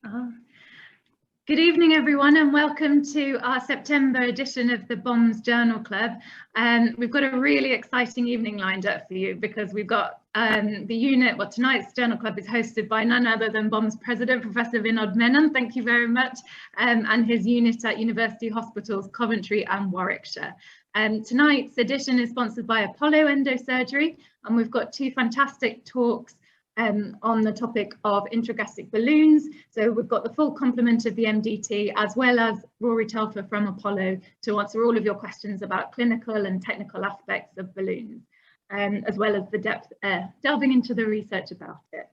Good evening, everyone, and welcome to our September edition of the BOMSS Journal Club. We've got a really exciting evening lined up for you because we've got the unit. Well, tonight's Journal Club is hosted by none other than BOMSS President, Professor Vinod Menon. Thank you very much, and his unit at University Hospitals Coventry and Warwickshire. Tonight's edition is sponsored by Apollo Endosurgery, and we've got two fantastic talks on the topic of intragastric balloons. So we've got the full complement of the MDT as well as Rory Telfer from Apollo to answer all of your questions about clinical and technical aspects of balloons, as well as the delving into the research about it.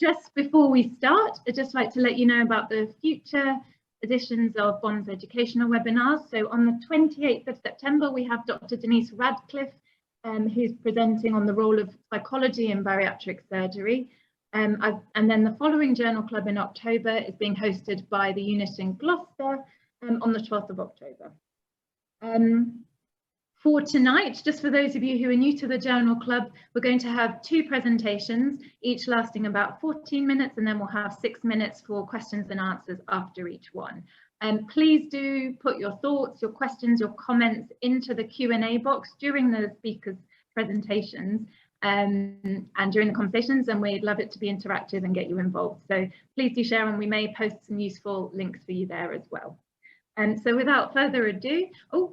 Just before we start, I'd just like to let you know about the future editions of BOMSS educational webinars. So on the 28th of September, we have Dr. Denise Radcliffe, who's presenting on the role of psychology in bariatric surgery. And then the following Journal Club in October is being hosted by the unit in Gloucester on the 12th of October. For tonight, just for those of you who are new to the Journal Club, we're going to have two presentations, each lasting about 14 minutes, and then we'll have 6 minutes for questions and answers after each one. Please do put your thoughts, your questions, your comments into the Q&A box during the speakers' presentations and during the conversations, and we'd love it to be interactive and get you involved. So please do share, and we may post some useful links for you there as well. So without further ado,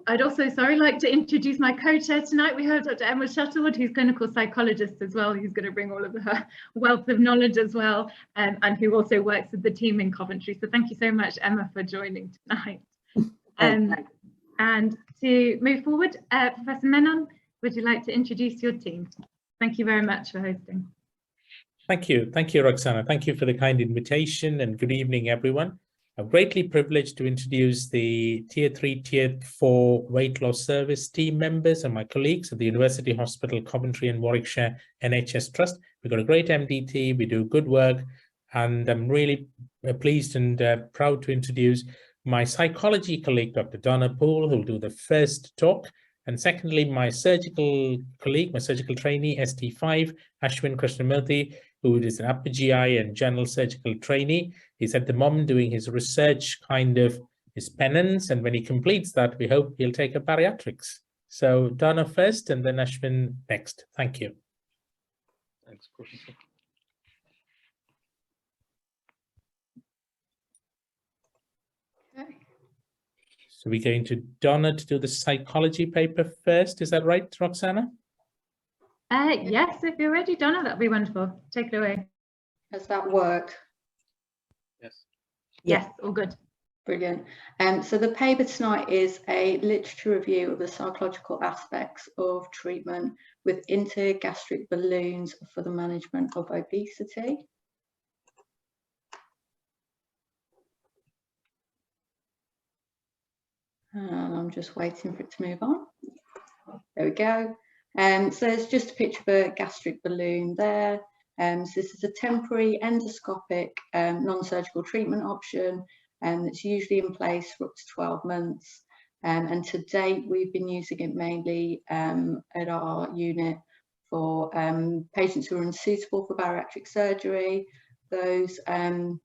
I'd also, like to introduce my co-chair tonight. We have Dr. Emma Shuttlewood, who's clinical psychologist as well, who's going to bring all of her wealth of knowledge as well, and who also works with the team in Coventry. So thank you so much, Emma, for joining tonight. And to move forward, Professor Menon, would you like to introduce your team? Thank you very much for hosting. Thank you, Roxana. Thank you for the kind invitation, and good evening, everyone. I'm greatly privileged to introduce the Tier 3, Tier 4 weight loss service team members and my colleagues at the University Hospital Coventry and Warwickshire NHS Trust. We've got a great MDT, we do good work, and I'm really pleased and proud to introduce my psychology colleague, Dr. Donna Poole, who will do the first talk. And secondly, my surgical colleague, my surgical trainee, ST5, Ashwin Krishnamurthy, who is an upper GI and general surgical trainee. He's at the moment doing his research, his penance, and when he completes that, we hope he'll take up bariatrics. So Donna first, and then Ashwin next. Thank you. Thanks, Professor. Okay. So we're going to Donna to do the psychology paper first. Is that right, Roxana? Yes, if you're ready, Donna, that'd be wonderful. Take it away. Does that work? Yes. Yes, all good. Brilliant. So the paper tonight is a literature review of the psychological aspects of treatment with intragastric balloons for the management of obesity. And I'm just waiting for it to move on. There we go. So it's just a picture of a gastric balloon there. So this is a temporary endoscopic non-surgical treatment option, and it's usually in place for up to 12 months. And to date, we've been using it mainly at our unit for patients who are unsuitable for bariatric surgery, those who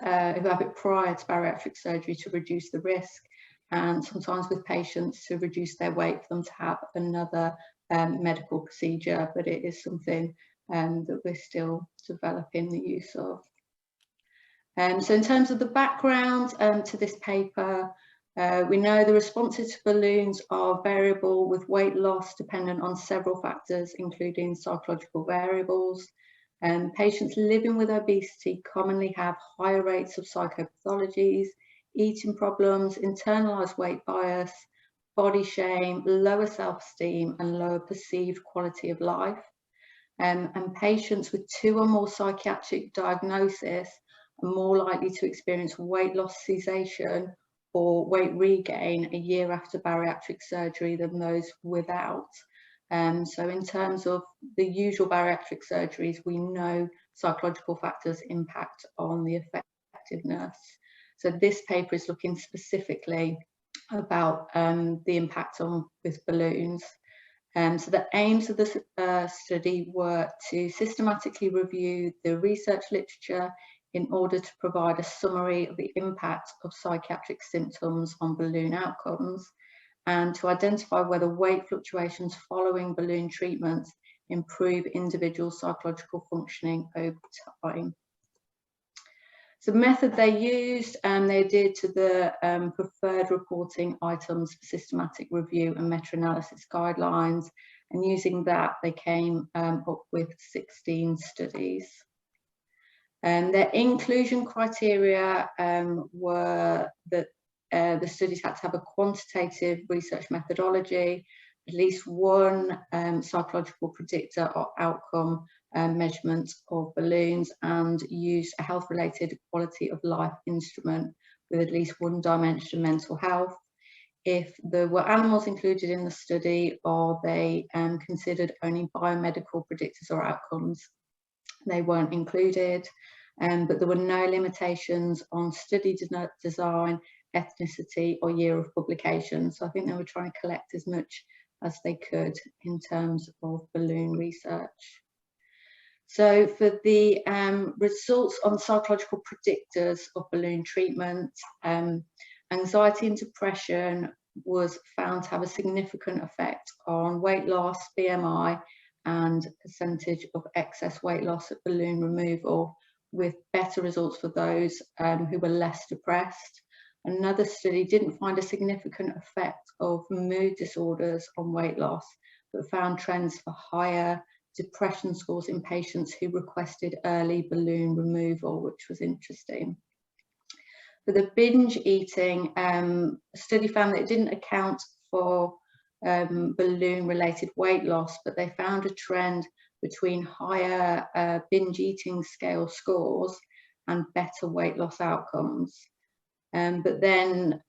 have it prior to bariatric surgery to reduce the risk, and sometimes with patients to reduce their weight for them to have another medical procedure, but it is something that we're still developing the use of. So in terms of the background to this paper, we know the responses to balloons are variable, with weight loss dependent on several factors, including psychological variables. Patients living with obesity commonly have higher rates of psychopathologies, eating problems, internalized weight bias, body shame, lower self-esteem, and lower perceived quality of life. And patients with 2 or more psychiatric diagnoses are more likely to experience weight loss cessation or weight regain a year after bariatric surgery than those without. So in terms of the usual bariatric surgeries, we know psychological factors impact on the effectiveness. So this paper is looking specifically about the impact with balloons. So the aims of the study were to systematically review the research literature in order to provide a summary of the impact of psychiatric symptoms on balloon outcomes, and to identify whether weight fluctuations following balloon treatments improve individual psychological functioning over time. So the method they used, they adhered to the preferred reporting items for systematic review and meta-analysis guidelines, and using that they came up with 16 studies. And their inclusion criteria were that the studies had to have a quantitative research methodology, at least one psychological predictor or outcome measurement of balloons, and use a health-related quality of life instrument with at least one dimension of mental health. If there were animals included in the study, or they considered only biomedical predictors or outcomes, they weren't included. But there were no limitations on study design, ethnicity, or year of publication. So I think they were trying to collect as much as they could in terms of balloon research. So for the results on psychological predictors of balloon treatment, anxiety and depression was found to have a significant effect on weight loss, BMI, and percentage of excess weight loss at balloon removal, with better results for those who were less depressed. Another study didn't find a significant effect of mood disorders on weight loss, but found trends for higher depression scores in patients who requested early balloon removal, which was interesting. For the binge eating, a study found that it didn't account for balloon-related weight loss, but they found a trend between higher binge eating scale scores and better weight loss outcomes. But then,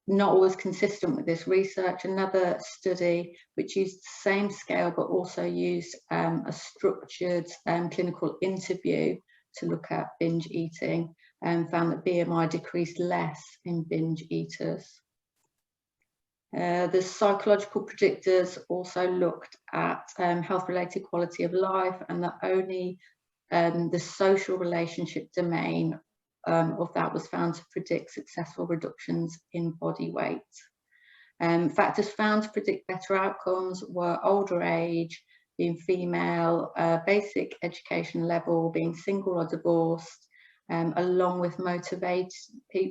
not always consistent with this research, another study which used the same scale but also used a structured clinical interview to look at binge eating, found that BMI decreased less in binge eaters. The psychological predictors also looked at health-related quality of life, and that only the social relationship domain of that was found to predict successful reductions in body weight. Factors found to predict better outcomes were older age, being female, basic education level, being single or divorced, along with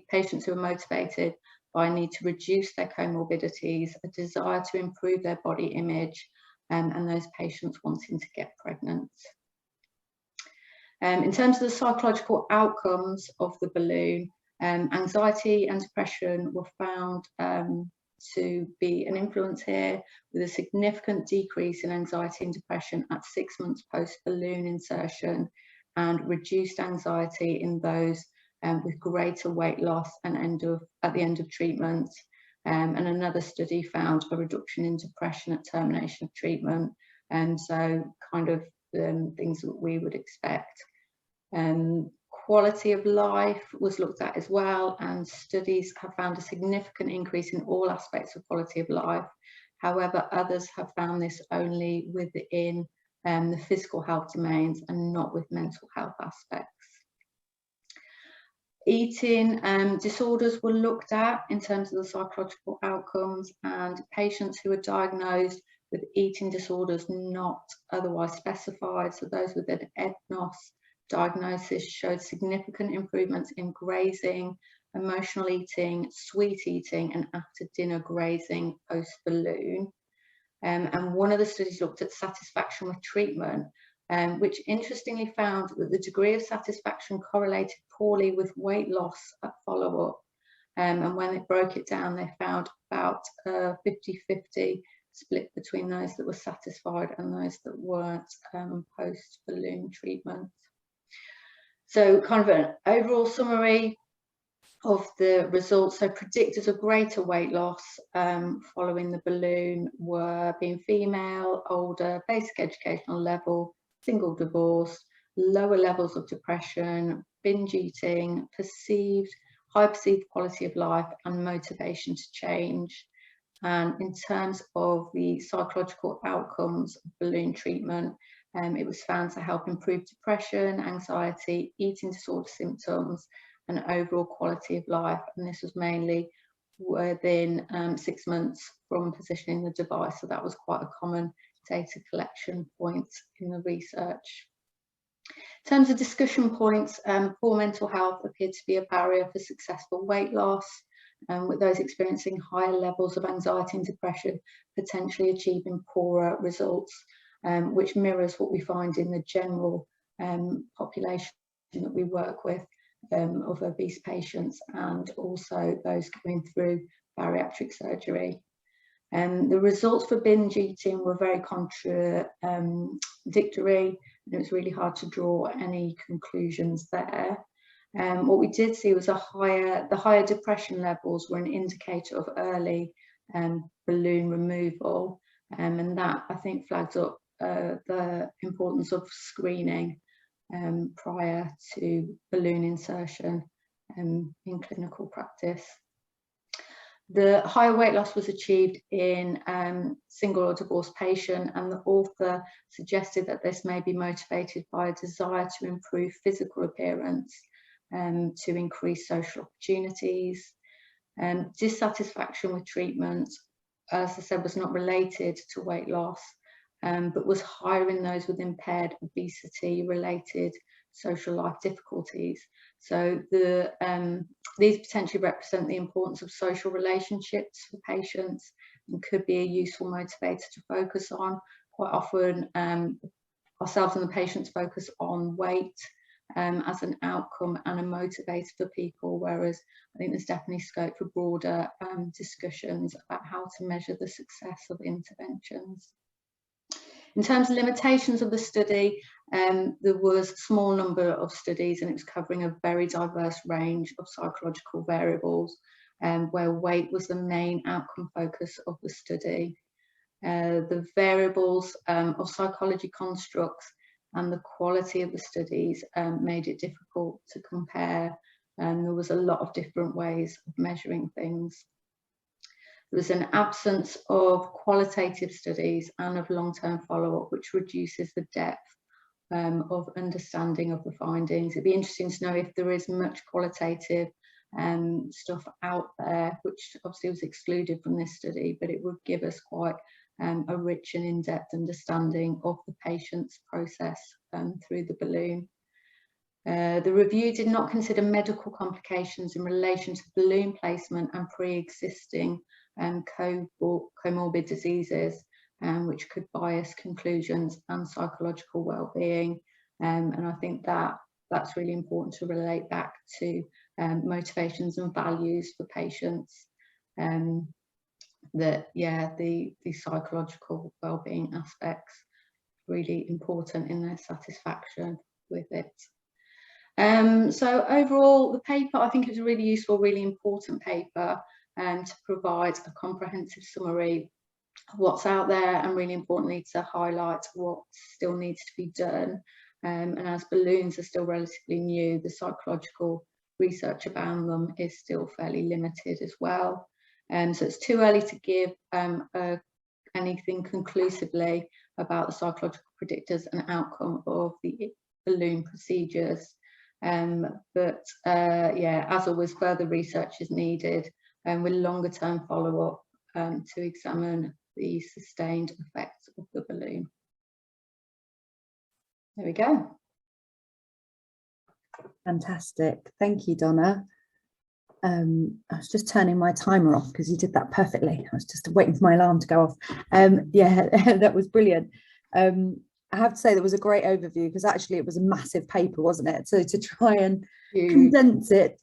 patients who are motivated by a need to reduce their comorbidities, a desire to improve their body image, and those patients wanting to get pregnant. In terms of the psychological outcomes of the balloon, anxiety and depression were found to be an influence here, with a significant decrease in anxiety and depression at 6 months post-balloon insertion, and reduced anxiety in those with greater weight loss and at the end of treatment. And another study found a reduction in depression at termination of treatment, and so kind of things that we would expect. Quality of life was looked at as well, and studies have found a significant increase in all aspects of quality of life. However, others have found this only within the physical health domains and not with mental health aspects. Eating disorders were looked at in terms of the psychological outcomes, and patients who were diagnosed with eating disorders not otherwise specified, so those with an ENDOS diagnosis, showed significant improvements in grazing, emotional eating, sweet eating, and after dinner grazing post-balloon. And one of the studies looked at satisfaction with treatment, which interestingly found that the degree of satisfaction correlated poorly with weight loss at follow-up. And when they broke it down, they found about 50-50 split between those that were satisfied and those that weren't post-balloon treatment. So kind of an overall summary of the results. So predictors of greater weight loss following the balloon were being female, older, basic educational level, single, divorced, lower levels of depression, binge eating, high perceived quality of life, and motivation to change. And in terms of the psychological outcomes of balloon treatment, it was found to help improve depression, anxiety, eating disorder symptoms, and overall quality of life. And this was mainly within 6 months from positioning the device. So that was quite a common data collection point in the research. In terms of discussion points, poor mental health appeared to be a barrier for successful weight loss, with those experiencing higher levels of anxiety and depression potentially achieving poorer results, which mirrors what we find in the general population that we work with of obese patients, and also those going through bariatric surgery. The results for binge eating were very contradictory, and it was really hard to draw any conclusions there. What we did see was the higher depression levels were an indicator of early balloon removal, and that, I think, flags up the importance of screening prior to balloon insertion in clinical practice. The higher weight loss was achieved in single or divorced patient, and the author suggested that this may be motivated by a desire to improve physical appearance, to increase social opportunities. Dissatisfaction with treatment, as I said, was not related to weight loss, but was higher in those with impaired obesity-related social life difficulties. So these potentially represent the importance of social relationships for patients and could be a useful motivator to focus on. Quite often, ourselves and the patients focus on weight as an outcome and a motivator for people, whereas I think there's definitely scope for broader discussions about how to measure the success of interventions. In terms of limitations of the study, there was a small number of studies, and it was covering a very diverse range of psychological variables, where weight was the main outcome focus of the study. The variables of psychology constructs and the quality of the studies made it difficult to compare, and there was a lot of different ways of measuring things. There was an absence of qualitative studies and of long-term follow-up, which reduces the depth of understanding of the findings. It'd be interesting to know if there is much qualitative stuff out there, which obviously was excluded from this study, but it would give us quite a rich and in-depth understanding of the patient's process through the balloon. The review did not consider medical complications in relation to balloon placement and pre-existing comorbid diseases, which could bias conclusions and psychological well-being. And I think that's really important to relate back to motivations and values for patients. The psychological well-being aspects really important in their satisfaction with it. So overall, the paper, I think, is a really useful, really important paper to provide a comprehensive summary of what's out there, and really importantly to highlight what still needs to be done. And as balloons are still relatively new, the psychological research about them is still fairly limited as well. So it's too early to give anything conclusively about the psychological predictors and outcome of the balloon procedures. But as always, further research is needed, with longer term follow-up to examine the sustained effects of the balloon. There we go. Fantastic. Thank you, Donna. I was just turning my timer off because you did that perfectly. I was just waiting for my alarm to go off. Yeah, that was brilliant. I have to say that was a great overview, because actually it was a massive paper, wasn't it? So to try and condense it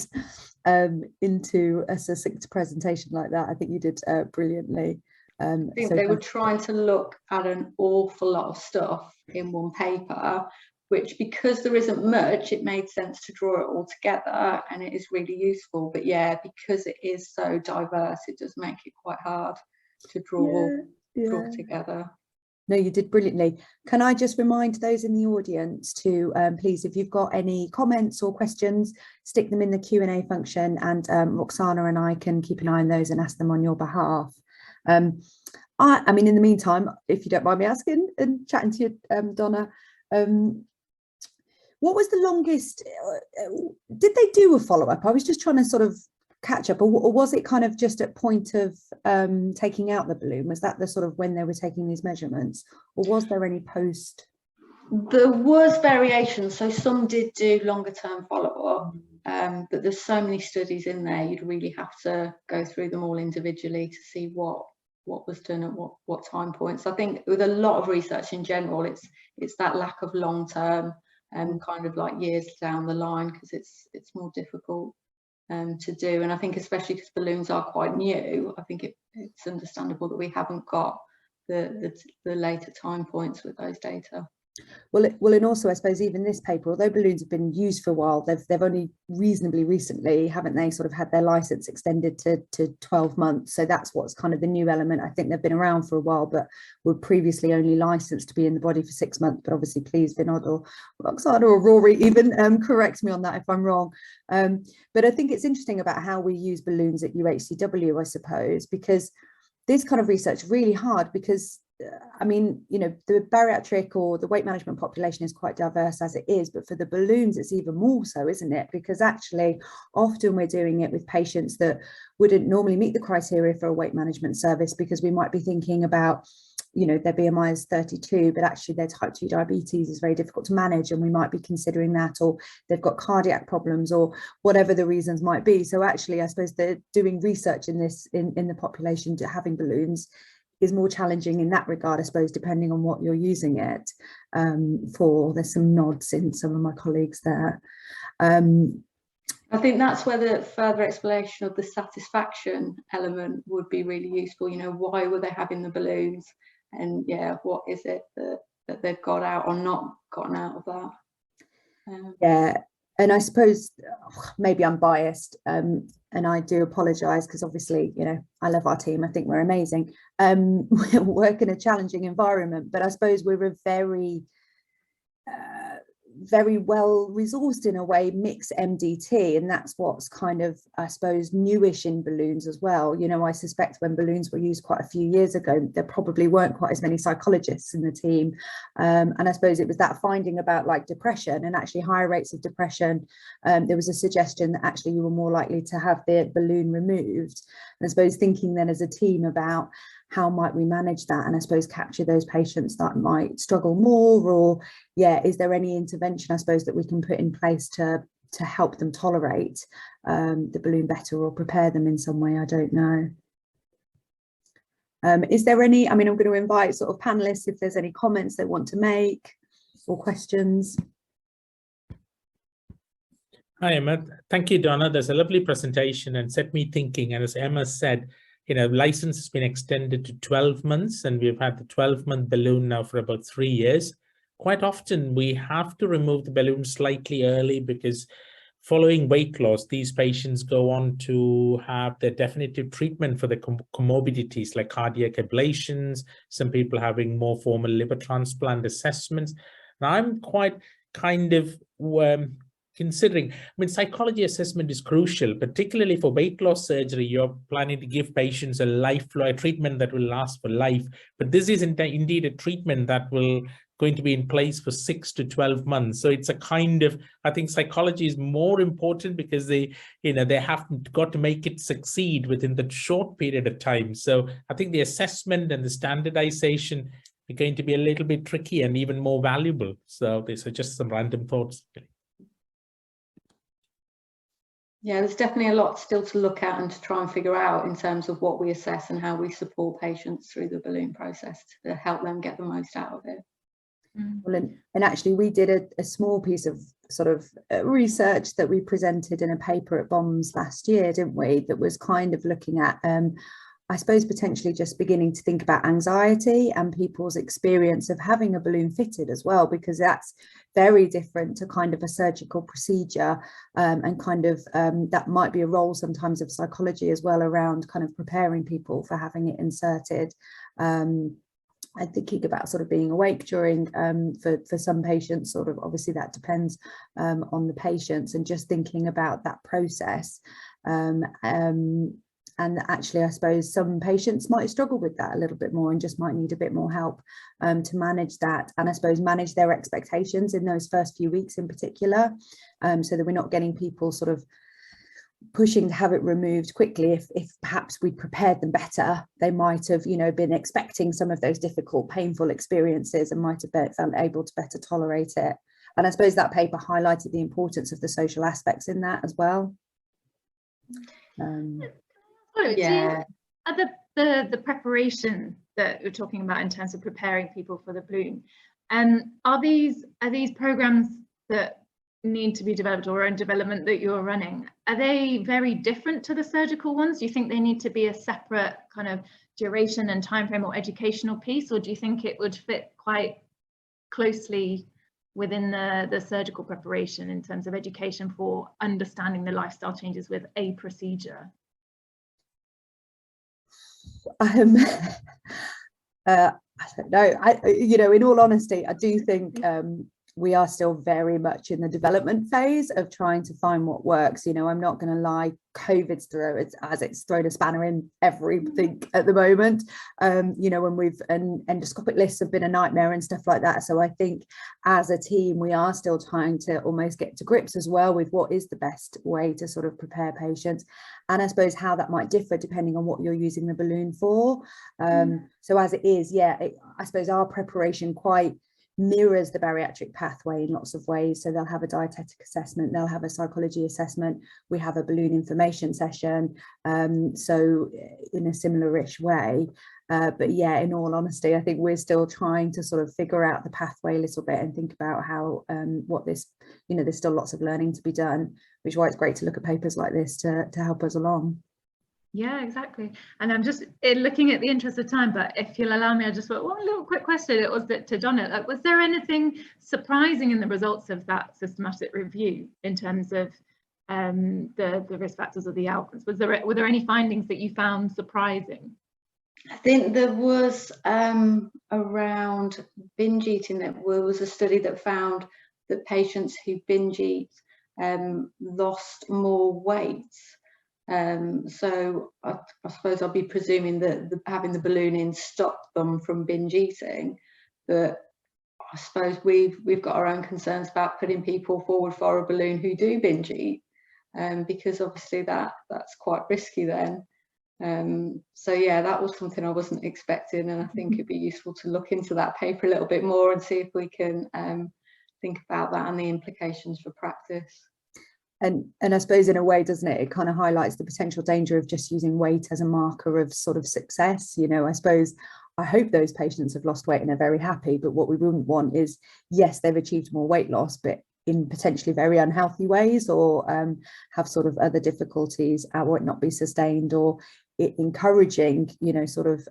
into a succinct presentation like that, I think you did brilliantly. I think they were trying to look at an awful lot of stuff in one paper, which, because there isn't much, it made sense to draw it all together, and it is really useful. But yeah, because it is so diverse, it does make it quite hard to draw together. No, you did brilliantly. Can I just remind those in the audience to please, if you've got any comments or questions, stick them in the Q&A function, and Roxana and I can keep an eye on those and ask them on your behalf. I mean, in the meantime, if you don't mind me asking and chatting to you, Donna, what was the longest, did they do a follow-up? I was just trying to sort of catch up, or was it kind of just at point of taking out the balloon? Was that the sort of when they were taking these measurements, or was there any post? There was variation, so some did do longer term follow-up, but there's so many studies in there, you'd really have to go through them all individually to see what was done at what time points. I think with a lot of research in general, it's that lack of long-term kind of like years down the line, because it's more difficult to do. And I think especially because balloons are quite new, I think it's understandable that we haven't got the later time points with those data. Well, and also I suppose even this paper, although balloons have been used for a while, they've only reasonably recently, haven't they, sort of had their license extended to 12 months. So that's what's kind of the new element. I think they've been around for a while, but were previously only licensed to be in the body for 6 months. But obviously, please, Vinod or Roxana or Rory even correct me on that if I'm wrong. But I think it's interesting about how we use balloons at UHCW, I suppose, because this kind of research is really hard because I mean, you know, the bariatric or the weight management population is quite diverse as it is, but for the balloons, it's even more so, isn't it? Because actually, often we're doing it with patients that wouldn't normally meet the criteria for a weight management service, because we might be thinking about, you know, their BMI is 32, but actually their type 2 diabetes is very difficult to manage, and we might be considering that, or they've got cardiac problems, or whatever the reasons might be. So actually, I suppose they're doing research in this, in the population to having balloons is more challenging in that regard, I suppose, depending on what you're using it for. There's some nods in some of my colleagues there. I think that's where the further explanation of the satisfaction element would be really useful. You know, why were they having the balloons? And yeah, what is it that they've got out or not gotten out of that? Yeah, and I suppose maybe I'm biased, and I do apologise, because obviously, you know, I love our team. I think we're amazing. We work in a challenging environment, but I suppose we're a very well resourced in a way mix MDT, and that's what's kind of, I suppose, newish in balloons as well. You know, I suspect when balloons were used quite a few years ago, there probably weren't quite as many psychologists in the team, and I suppose it was that finding about like depression and actually higher rates of depression. There was a suggestion that actually you were more likely to have the balloon removed, and I suppose thinking then as a team about how might we manage that, and I suppose capture those patients that might struggle more, or yeah, is there any intervention, I suppose, that we can put in place to help them tolerate the balloon better, or prepare them in some way? I don't know. Is there any, I mean, I'm going to invite sort of panelists if there's any comments they want to make or questions. Hi, Emma. Thank you, Donna. There's a lovely presentation and set me thinking. And as Emma said, you know, license has been extended to 12 months, and we've had the 12-month balloon now for about 3 years. Quite often we have to remove the balloon slightly early, because following weight loss, these patients go on to have their definitive treatment for the comorbidities like cardiac ablations, some people having more formal liver transplant assessments. Now, I'm quite kind of considering, I mean, psychology assessment is crucial, particularly for weight loss surgery. You're planning to give patients a lifelong treatment that will last for life. But this is indeed a treatment that will going to be in place for 6 to 12 months. So it's a kind of, I think psychology is more important, because they, you know, they have got to make it succeed within the short period of time. So I think the assessment and the standardization are going to be a little bit tricky and even more valuable. So these are just some random thoughts. Yeah, there's definitely a lot still to look at and to try and figure out in terms of what we assess and how we support patients through the balloon process to help them get the most out of it. Well, and actually we did a small piece of sort of research that we presented in a paper at BOMSS last year, didn't we? That was kind of looking at, I suppose, potentially just beginning to think about anxiety and people's experience of having a balloon fitted as well, because that's very different to kind of a surgical procedure, and kind of that might be a role sometimes of psychology as well, around kind of preparing people for having it inserted. And thinking about sort of being awake during, for some patients, sort of, obviously that depends on the patients, and just thinking about that process. and actually, I suppose some patients might struggle with that a little bit more and just might need a bit more help to manage that, and I suppose manage their expectations in those first few weeks in particular, so that we're not getting people sort of pushing to have it removed quickly. If perhaps we prepared them better, they might have, you know, been expecting some of those difficult, painful experiences and might have felt able to better tolerate it. And I suppose that paper highlighted the importance of the social aspects in that as well. Yeah. The preparation that you're talking about in terms of preparing people for the balloon, are these programs that need to be developed or are in development that you're running, are they very different to the surgical ones? Do you think they need to be a separate kind of duration and time frame or educational piece, or do you think it would fit quite closely within the surgical preparation in terms of education for understanding the lifestyle changes with a procedure? I don't know. You know, in all honesty, I do think we are still very much in the development phase of trying to find what works. You know, I'm not going to lie, COVID's it's thrown a spanner in everything at the moment. You know, when endoscopic lists have been a nightmare and stuff like that. So I think as a team, we are still trying to almost get to grips as well with what is the best way to sort of prepare patients. And I suppose how that might differ depending on what you're using the balloon for. So as it is, yeah, I suppose our preparation quite mirrors the bariatric pathway in lots of ways. So they'll have a dietetic assessment, they'll have a psychology assessment, we have a balloon information session, so in a similar-ish way. But yeah, in all honesty, I think we're still trying to sort of figure out the pathway a little bit and think about how what this, you know, there's still lots of learning to be done, which is why it's great to look at papers like this to help us along. Yeah, exactly. And I'm just looking at the interest of time, but if you'll allow me, I just want one little quick question. It was to Donna. Like, was there anything surprising in the results of that systematic review in terms of the risk factors or the outcomes? Were there any findings that you found surprising? I think there was around binge eating. There was a study that found that patients who binge eat lost more weight. So I suppose I'll be presuming that having the balloon in stopped them from binge eating, but I suppose we've got our own concerns about putting people forward for a balloon who do binge eat, because obviously that's quite risky then. So yeah, that was something I wasn't expecting, and I think it'd be useful to look into that paper a little bit more and see if we can think about that and the implications for practice. And I suppose in a way, doesn't it, it kind of highlights the potential danger of just using weight as a marker of sort of success. You know, I suppose I hope those patients have lost weight and are very happy, but what we wouldn't want is, yes, they've achieved more weight loss, but in potentially very unhealthy ways, or have sort of other difficulties, or it not be sustained, or it encouraging, you know, sort of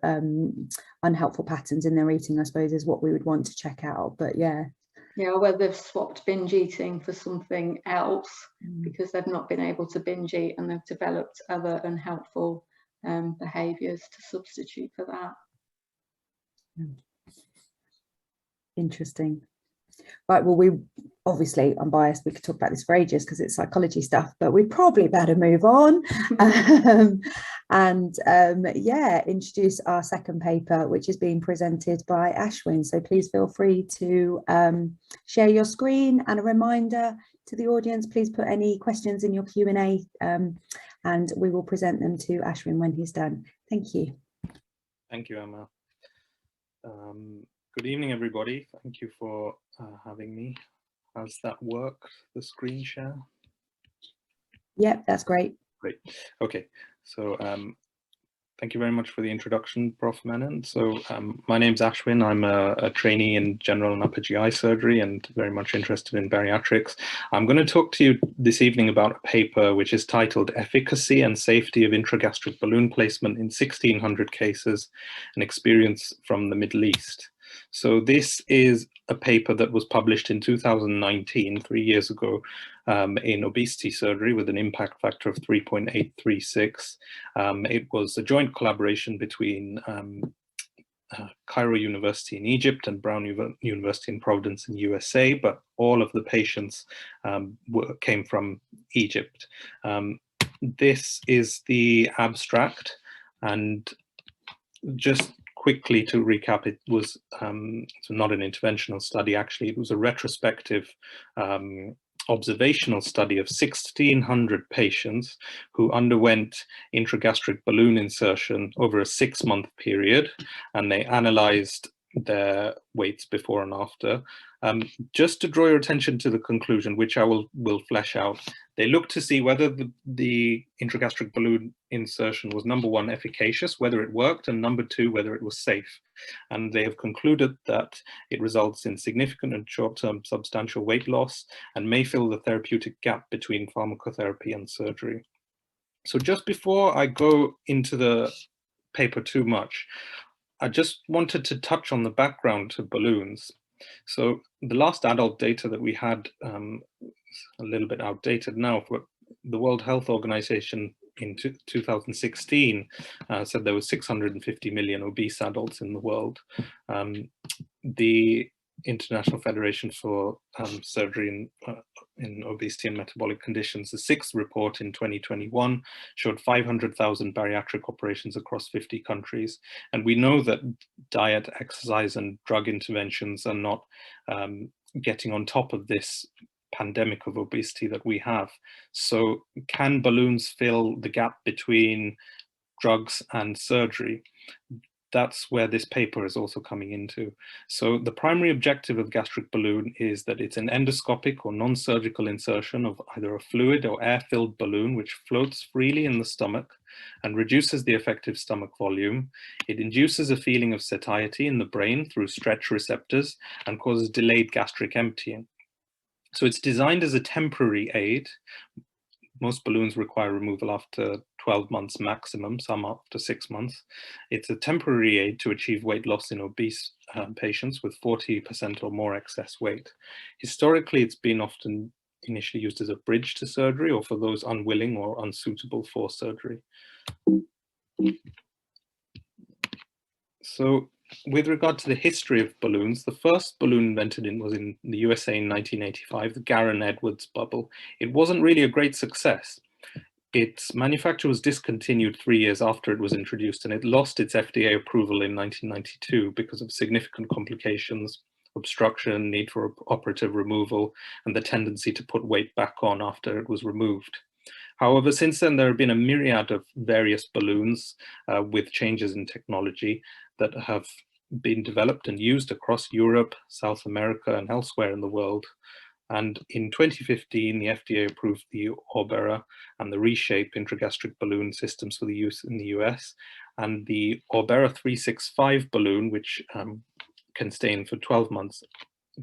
unhelpful patterns in their eating, I suppose, is what we would want to check out. But yeah. Yeah, whether they've swapped binge eating for something else because they've not been able to binge eat and they've developed other unhelpful behaviours to substitute for that. Interesting. Right, well, we obviously, I'm biased, we could talk about this for ages because it's psychology stuff, but we probably better move on and yeah, introduce our second paper, which is being presented by Ashwin. So please feel free to share your screen, and a reminder to the audience, please put any questions in your Q&A and we will present them to Ashwin when he's done. Thank you. Thank you, Emma. Good evening, everybody. Thank you for having me. How's that work, the screen share? Yep, that's great. Great. Okay, so thank you very much for the introduction, Prof. Menon. So my name's Ashwin. I'm a trainee in general and upper GI surgery and very much interested in bariatrics. I'm going to talk to you this evening about a paper which is titled Efficacy and Safety of Intragastric Balloon Placement in 1,600 Cases, an Experience from the Middle East. So this is a paper that was published in 2019, 3 years ago, in obesity surgery with an impact factor of 3.836. It was a joint collaboration between Cairo University in Egypt and Brown University in Providence in USA, but all of the patients came from Egypt. this is the abstract, and just quickly to recap, it was not an interventional study, actually. It was a retrospective observational study of 1,600 patients who underwent intragastric balloon insertion over a 6-month period, and they analyzed their weights before and after. Just to draw your attention to the conclusion, which I will flesh out, they looked to see whether the intragastric balloon insertion was, number one, efficacious, whether it worked, and number two, whether it was safe. And they have concluded that it results in significant and short-term substantial weight loss and may fill the therapeutic gap between pharmacotherapy and surgery. So just before I go into the paper too much, I just wanted to touch on the background to balloons. So the last adult data that we had, a little bit outdated now, but the World Health Organization in 2016 said there were 650 million obese adults in the world. The International Federation for Surgery in Obesity and Metabolic Conditions, the 6th report in 2021 showed 500,000 bariatric operations across 50 countries. And we know that diet, exercise, and drug interventions are not getting on top of this pandemic of obesity that we have. So can balloons fill the gap between drugs and surgery? That's where this paper is also coming into. So the primary objective of gastric balloon is that it's an endoscopic or non-surgical insertion of either a fluid or air-filled balloon which floats freely in the stomach and reduces the effective stomach volume. It induces a feeling of satiety in the brain through stretch receptors and causes delayed gastric emptying. So it's designed as a temporary aid. Most balloons require removal after 12 months maximum, some after 6 months. It's a temporary aid to achieve weight loss in obese patients with 40% or more excess weight. Historically, it's been often initially used as a bridge to surgery or for those unwilling or unsuitable for surgery. So with regard to the history of balloons, the first balloon invented was in the USA in 1985, the Garron-Edwards bubble. It wasn't really a great success. Its manufacture was discontinued 3 years after it was introduced, and it lost its FDA approval in 1992 because of significant complications, obstruction, need for operative removal, and the tendency to put weight back on after it was removed. However, since then, there have been a myriad of various balloons with changes in technology that have been developed and used across Europe, South America, and elsewhere in the world. And in 2015, the FDA approved the Orbera and the Reshape intragastric balloon systems for the use in the US. And the Orbera 365 balloon, which can stay in for 12 months,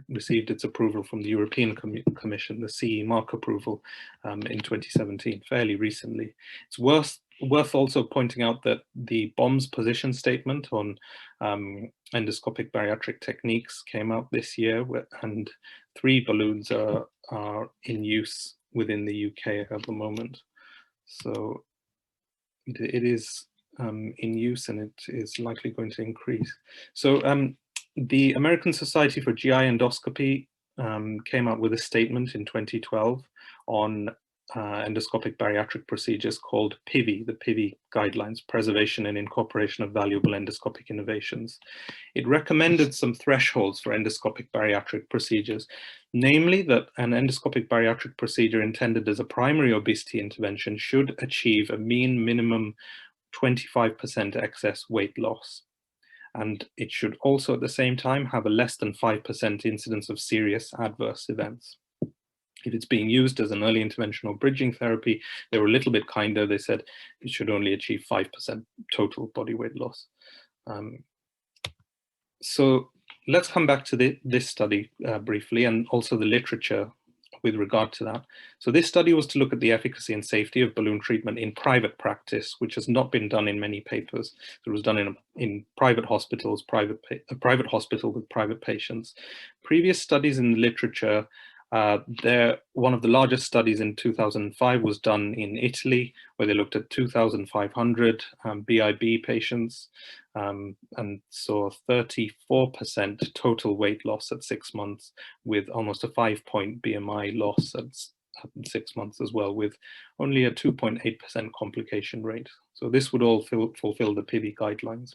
received its approval from the European Commission, the CE mark approval in 2017, fairly recently. It's worth also pointing out that the BOMSS position statement on endoscopic bariatric techniques came out this year, and 3 balloons are in use within the UK at the moment. So it is in use, and it is likely going to increase. So the American Society for GI Endoscopy came out with a statement in 2012 on endoscopic bariatric procedures called PIVI, the PIVI guidelines, Preservation and Incorporation of Valuable Endoscopic Innovations. It recommended some thresholds for endoscopic bariatric procedures, namely that an endoscopic bariatric procedure intended as a primary obesity intervention should achieve a mean minimum 25% excess weight loss. And it should also at the same time have a less than 5% incidence of serious adverse events. If it's being used as an early interventional bridging therapy, they were a little bit kinder. They said it should only achieve 5% total body weight loss. So let's come back to this study briefly, and also the literature with regard to that. So this study was to look at the efficacy and safety of balloon treatment in private practice, which has not been done in many papers. So it was done in private hospitals, a private hospital with private patients. Previous studies in the literature, one of the largest studies in 2005 was done in Italy, where they looked at 2,500 BIB patients and saw 34% total weight loss at 6 months, with almost a 5-point BMI loss at at 6 months as well, with only a 2.8% complication rate. So this would all fulfill the PIVI guidelines.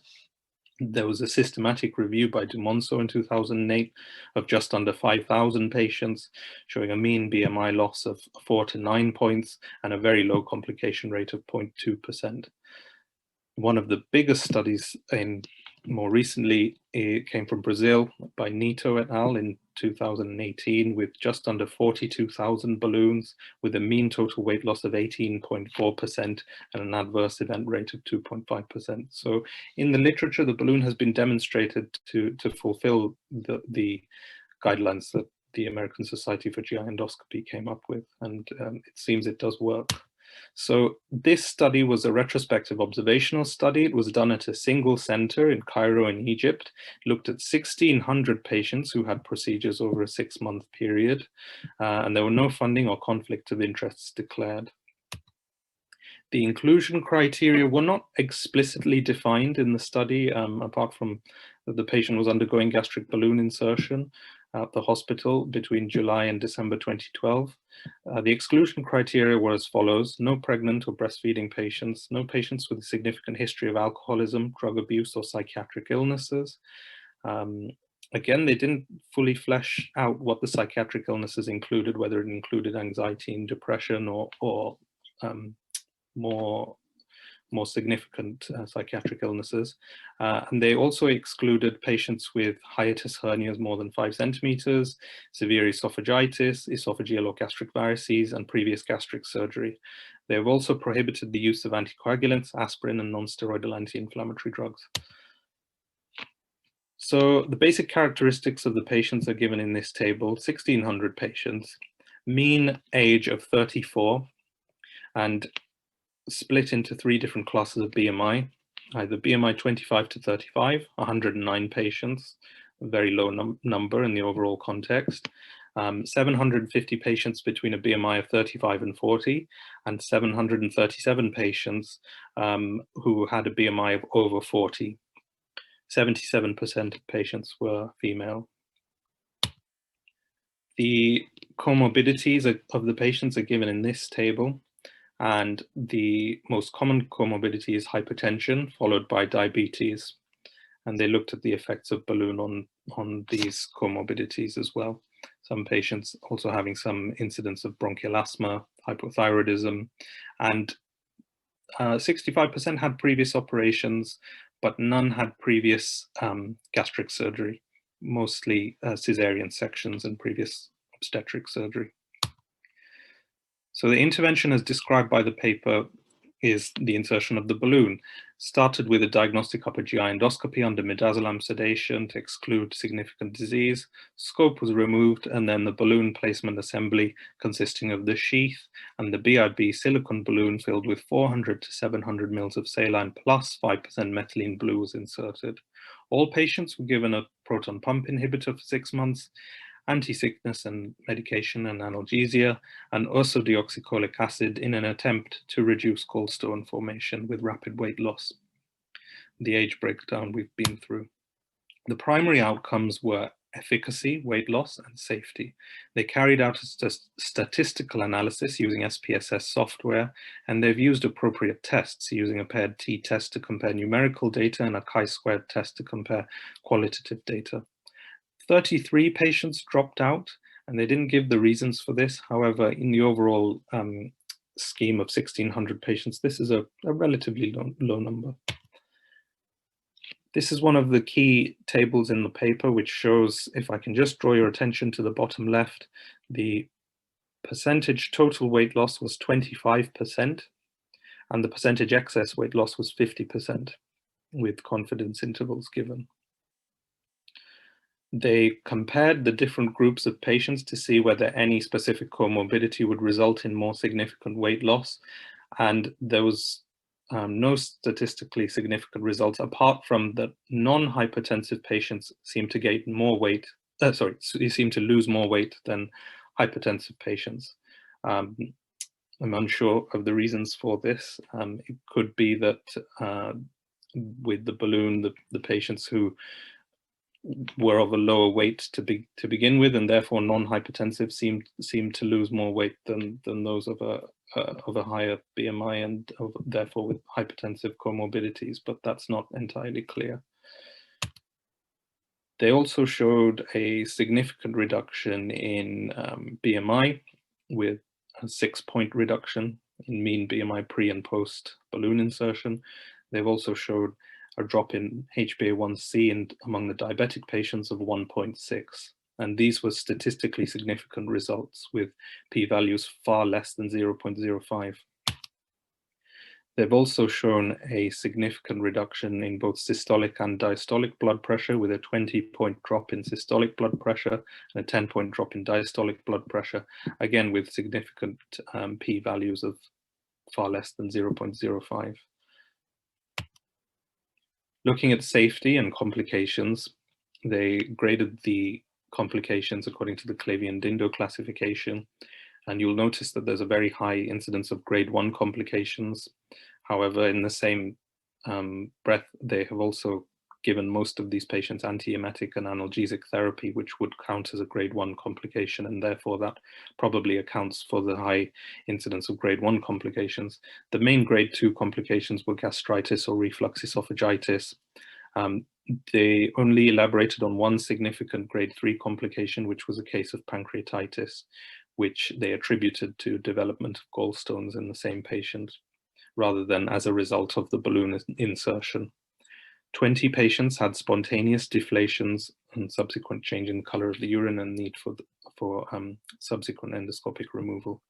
There was a systematic review by Dumonso in 2008 of just under 5,000 patients, showing a mean BMI loss of 4 to 9 points and a very low complication rate of 0.2%. One of the biggest studies more recently, it came from Brazil by Nito et al. In 2018 with just under 42,000 balloons with a mean total weight loss of 18.4% and an adverse event rate of 2.5%. So in the literature, the balloon has been demonstrated to fulfill the guidelines that the American Society for GI Endoscopy came up with, and it seems it does work. So this study was a retrospective observational study. It was done at a single center in Cairo in Egypt. It looked at 1,600 patients who had procedures over a 6-month period, and there were no funding or conflict of interests declared. The inclusion criteria were not explicitly defined in the study, apart from that the patient was undergoing gastric balloon insertion at the hospital between July and December 2012. The exclusion criteria were as follows: no pregnant or breastfeeding patients, no patients with a significant history of alcoholism, drug abuse, or psychiatric illnesses. Again, they didn't fully flesh out what the psychiatric illnesses included, whether it included anxiety and depression or more significant psychiatric illnesses. And they also excluded patients with hiatus hernias more than 5 centimeters, severe esophagitis, esophageal or gastric varices, and previous gastric surgery. They have also prohibited the use of anticoagulants, aspirin, and non-steroidal anti-inflammatory drugs. So the basic characteristics of the patients are given in this table: 1,600 patients, mean age of 34, and split into 3 different classes of BMI, either BMI 25 to 35, 109 patients, a very low number in the overall context, 750 patients between a BMI of 35 and 40, and 737 patients who had a BMI of over 40. 77% of patients were female. The comorbidities of the patients are given in this table. And the most common comorbidity is hypertension, followed by diabetes. And they looked at the effects of balloon on these comorbidities as well. Some patients also having some incidence of bronchial asthma, hypothyroidism, and 65% had previous operations, but none had previous gastric surgery, mostly cesarean sections and previous obstetric surgery. So the intervention as described by the paper is the insertion of the balloon. Started with a diagnostic upper GI endoscopy under midazolam sedation to exclude significant disease. Scope was removed, and then the balloon placement assembly consisting of the sheath and the BIB silicone balloon filled with 400 to 700 mils of saline plus 5% methylene blue was inserted. All patients were given a proton pump inhibitor for 6 months, anti-sickness and medication and analgesia, and ursodeoxycholic acid in an attempt to reduce gallstone formation with rapid weight loss. The age breakdown we've been through. The primary outcomes were efficacy, weight loss, and safety. They carried out a statistical analysis using SPSS software, and they've used appropriate tests using a paired t-test to compare numerical data and a chi-squared test to compare qualitative data. 33 patients dropped out, and they didn't give the reasons for this. However, in the overall scheme of 1,600 patients, this is a relatively low number. This is one of the key tables in the paper, which shows, if I can just draw your attention to the bottom left, the percentage total weight loss was 25%, and the percentage excess weight loss was 50%, with confidence intervals given. They compared the different groups of patients to see whether any specific comorbidity would result in more significant weight loss, and there was no statistically significant results apart from that non-hypertensive patients seem to gain more weight, seem to lose more weight than hypertensive patients. I'm unsure of the reasons for this. It could be that with the balloon, the patients who were of a lower weight to begin with, and therefore non-hypertensive seemed to lose more weight than those of a higher BMI and therefore with hypertensive comorbidities, but that's not entirely clear. They also showed a significant reduction in BMI, with a 6-point reduction in mean BMI pre and post balloon insertion. They've also showed a drop in HbA1c among the diabetic patients of 1.6. And these were statistically significant results with p-values far less than 0.05. They've also shown a significant reduction in both systolic and diastolic blood pressure, with a 20-point drop in systolic blood pressure and a 10-point drop in diastolic blood pressure, again with significant p-values of far less than 0.05. Looking at safety and complications, they graded the complications according to the Clavian-Dindo classification, and you'll notice that there's a very high incidence of grade 1 complications. However, in the same breath, they have also given most of these patients antiemetic and analgesic therapy, which would count as a grade 1 complication, and therefore that probably accounts for the high incidence of grade 1 complications. The main grade 2 complications were gastritis or reflux esophagitis. They only elaborated on one significant grade 3 complication, which was a case of pancreatitis, which they attributed to development of gallstones in the same patient, rather than as a result of the balloon insertion. 20 patients had spontaneous deflations and subsequent change in color of the urine and need for subsequent endoscopic removal.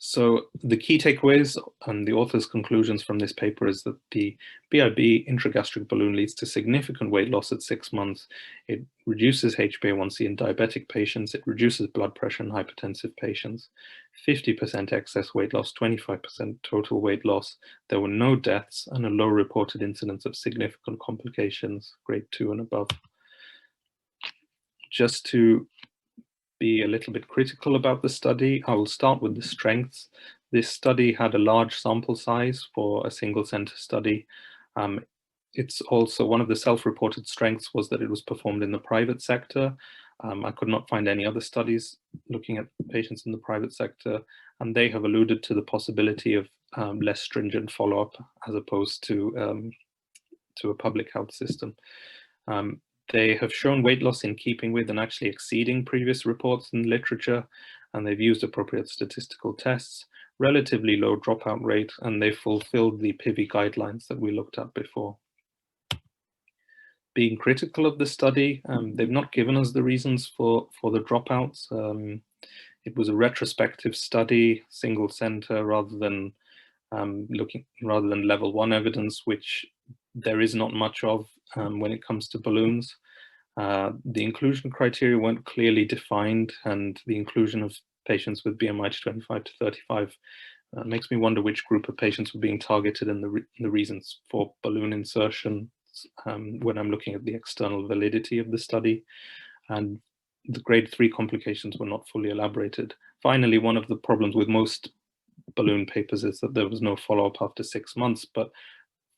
So the key takeaways and the author's conclusions from this paper is that the BIB intragastric balloon leads to significant weight loss at 6 months. It reduces HbA1c in diabetic patients. It reduces blood pressure in hypertensive patients. 50% excess weight loss, 25% total weight loss. There were no deaths and a low reported incidence of significant complications, grade 2 and above. Just to be a little bit critical about the study, I will start with the strengths. This study had a large sample size for a single center study. It's also one of the self-reported strengths was that it was performed in the private sector. I could not find any other studies looking at patients in the private sector, and they have alluded to the possibility of less stringent follow-up as opposed to a public health system. They have shown weight loss in keeping with and actually exceeding previous reports in literature, and they've used appropriate statistical tests, relatively low dropout rate, and they fulfilled the PIVI guidelines that we looked at before. Being critical of the study, they've not given us the reasons for the dropouts. It was a retrospective study, single center, rather than level 1 evidence, which there is not much of when it comes to balloons. The inclusion criteria weren't clearly defined, and the inclusion of patients with BMI 25 to 35 makes me wonder which group of patients were being targeted and the reasons for balloon insertion when I'm looking at the external validity of the study. And the grade 3 complications were not fully elaborated. Finally, one of the problems with most balloon papers is that there was no follow-up after 6 months, but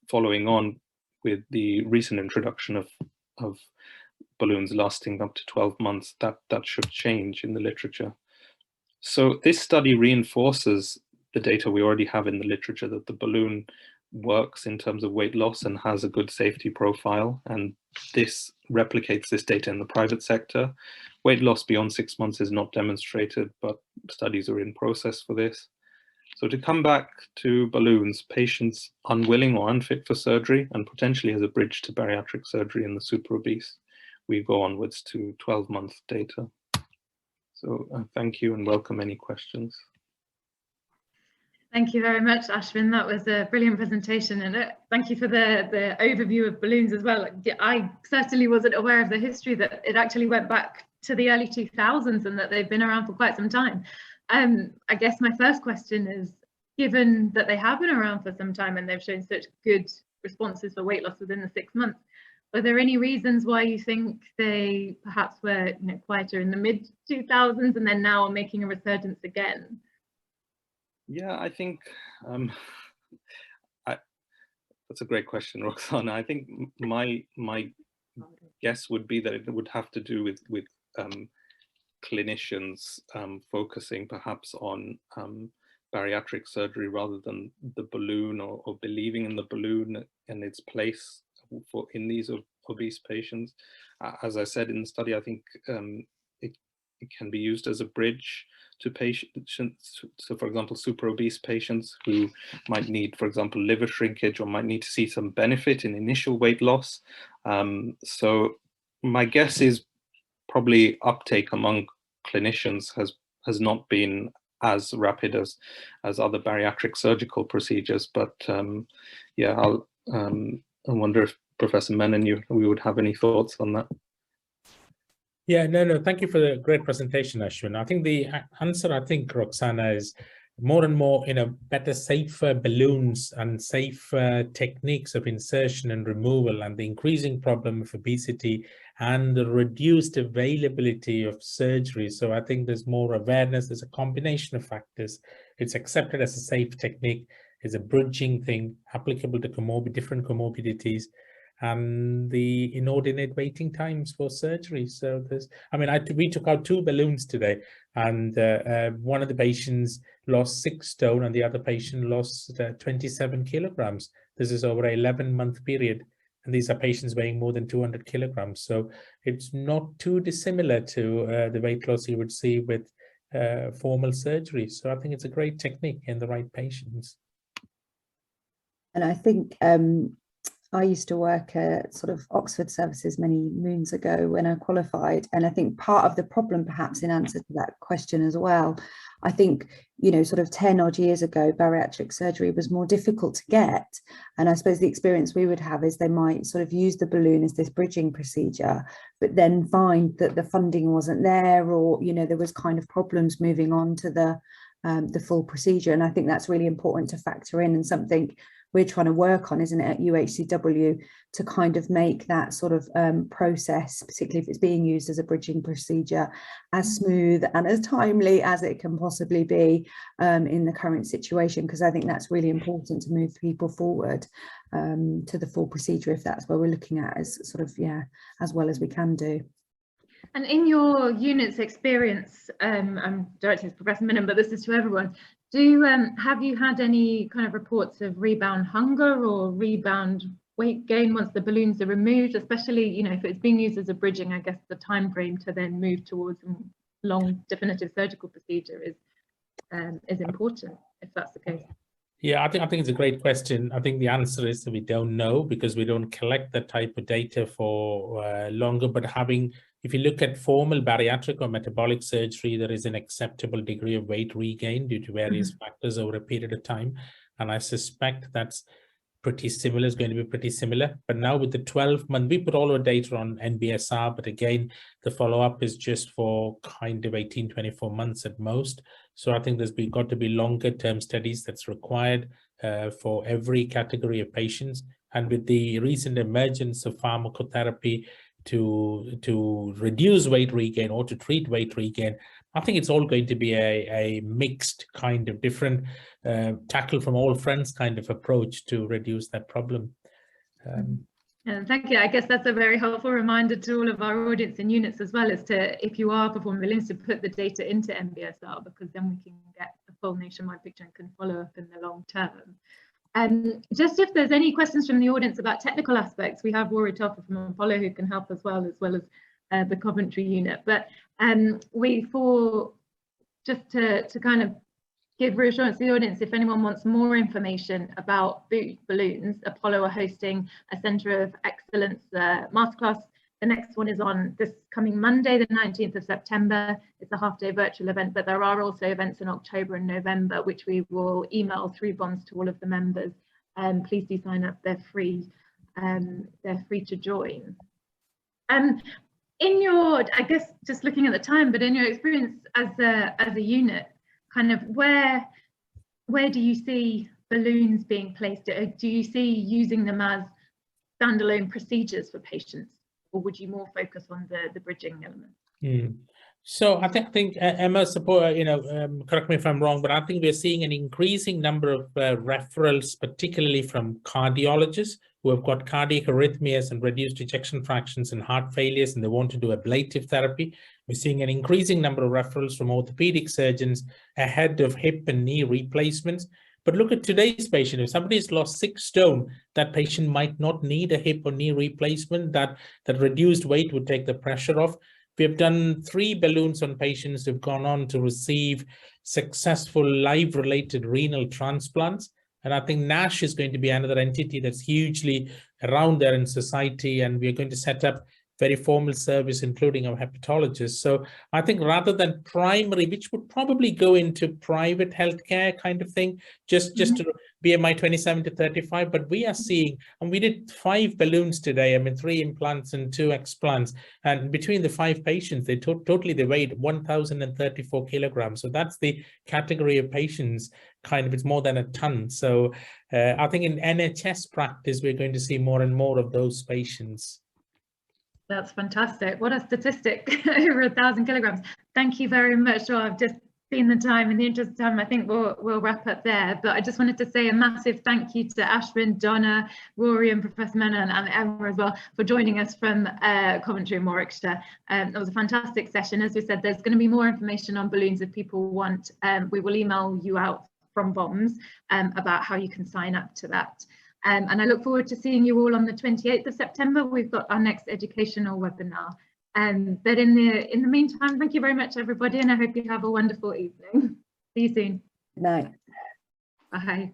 following on with the recent introduction of balloons lasting up to 12 months, that should change in the literature. So this study reinforces the data we already have in the literature, that the balloon works in terms of weight loss and has a good safety profile, and this replicates this data in the private sector. Weight loss beyond 6 months is not demonstrated, but studies are in process for this. So to come back to balloons, patients unwilling or unfit for surgery and potentially as a bridge to bariatric surgery in the super obese, we go onwards to 12-month data. So thank you and welcome any questions. Thank you very much, Ashwin. That was a brilliant presentation, and thank you for the overview of balloons as well. I certainly wasn't aware of the history, that it actually went back to the early 2000s and that they've been around for quite some time. I guess my first question is, given that they have been around for some time and they've shown such good responses for weight loss within the 6 months, are there any reasons why you think they perhaps were quieter in the mid 2000s and then now are making a resurgence again? Yeah, I think that's a great question, Roxana. I think my guess would be that it would have to do with clinicians focusing perhaps on bariatric surgery rather than the balloon, or believing in the balloon and its place in these obese patients. As I said in the study, I think it can be used as a bridge to patients. So for example, super obese patients who might need, for example, liver shrinkage, or might need to see some benefit in initial weight loss. So my guess is probably uptake among clinicians has not been as rapid as other bariatric surgical procedures. But yeah, I wonder if Professor Menon, we would have any thoughts on that. Yeah, no, thank you for the great presentation, Ashwin. I think the answer, I think, Roxana, is more and more, better, safer balloons and safer techniques of insertion and removal, and the increasing problem of obesity and the reduced availability of surgery. So I think there's more awareness. There's a combination of factors. It's accepted as a safe technique. It's a bridging thing applicable to different comorbidities, and the inordinate waiting times for surgery. So we took out 2 balloons today, and one of the patients lost 6 stone and the other patient lost 27 kilograms. This is over an 11-month period, and these are patients weighing more than 200 kilograms. So it's not too dissimilar to the weight loss you would see with formal surgery. So I think it's a great technique in the right patients. And I think I used to work at sort of Oxford services many moons ago when I qualified. And I think part of the problem, perhaps in answer to that question as well, I think, sort of 10 odd years ago, bariatric surgery was more difficult to get. And I suppose the experience we would have is they might sort of use the balloon as this bridging procedure, but then find that the funding wasn't there, or, there was kind of problems moving on to the full procedure. And I think that's really important to factor in, and something we're trying to work on, isn't it, at UHCW, to kind of make that sort of process, particularly if it's being used as a bridging procedure, as smooth and as timely as it can possibly be in the current situation, because I think that's really important to move people forward to the full procedure, if that's where we're looking at, as sort of, as well as we can do. And in your unit's experience, I'm directing to Professor Menon, but this is to everyone, have you had any kind of reports of rebound hunger or rebound weight gain once the balloons are removed, especially, if it's being used as a bridging? I guess the time frame to then move towards a long definitive surgical procedure is important, if that's the case. Yeah, I think it's a great question. I think the answer is that we don't know, because we don't collect that type of data for longer. But if you look at formal bariatric or metabolic surgery, there is an acceptable degree of weight regain due to various factors over a period of time. And I suspect that's pretty similar, is going to be pretty similar. But now with the 12-month, we put all our data on NBSR, but again, the follow-up is just for kind of 18, 24 months at most. So I think there's got to be longer term studies that's required for every category of patients. And with the recent emergence of pharmacotherapy to reduce weight regain or to treat weight regain, I think it's all going to be a mixed kind of different tackle from all fronts kind of approach to reduce that problem. Thank you. I guess that's a very helpful reminder to all of our audience and units as well, as to, if you are performing balloons, to put the data into NBSR, because then we can get a full nationwide picture and can follow up in the long term. Just if there's any questions from the audience about technical aspects, we have Rory Telfer from Apollo who can help as well as the Coventry unit. But just to kind of give reassurance to the audience, if anyone wants more information about balloons, Apollo are hosting a Centre of Excellence masterclass. The next one is on this coming Monday, the 19th of September. It's a half-day virtual event, but there are also events in October and November, which we will email through BOMSS to all of the members. Please do sign up. They're free. They're free to join. In your, I guess, just looking at the time, but in your experience as a unit, kind of where do you see balloons being placed? Do you see using them as standalone procedures for patients, or would you more focus on the bridging element? So I think Emma, support, correct me if I'm wrong, but I think we're seeing an increasing number of referrals, particularly from cardiologists who have got cardiac arrhythmias and reduced ejection fractions and heart failures, and they want to do ablative therapy. We're seeing an increasing number of referrals from orthopedic surgeons ahead of hip and knee replacements. But look at today's patient. If somebody has lost 6 stone, that patient might not need a hip or knee replacement. That reduced weight would take the pressure off. We have done 3 balloons on patients who've gone on to receive successful live-related renal transplants. And I think NASH is going to be another entity that's hugely around there in society. And we're going to set up very formal service, including our hepatologists. So I think rather than primary, which would probably go into private healthcare kind of thing, just to BMI 27 to 35, but we are seeing, and we did 5 balloons today, 3 implants and 2 explants, and between the 5 patients, they totally weighed 1,034 kilograms. So that's the category of patients, it's more than a ton. So I think in NHS practice, we're going to see more and more of those patients. That's fantastic. What a statistic, over 1,000 kilograms. Thank you very much. Well, I've just seen the time. In the interest of time, I think we'll wrap up there. But I just wanted to say a massive thank you to Ashwin, Donna, Rory and Professor Menon and Emma as well for joining us from Coventry and Warwickshire. It was a fantastic session. As we said, there's going to be more information on balloons if people want. We will email you out from BOMSS about how you can sign up to that. And I look forward to seeing you all on the 28th of September. We've got our next educational webinar. But in the meantime, thank you very much, everybody, and I hope you have a wonderful evening. See you soon. Good night. Bye.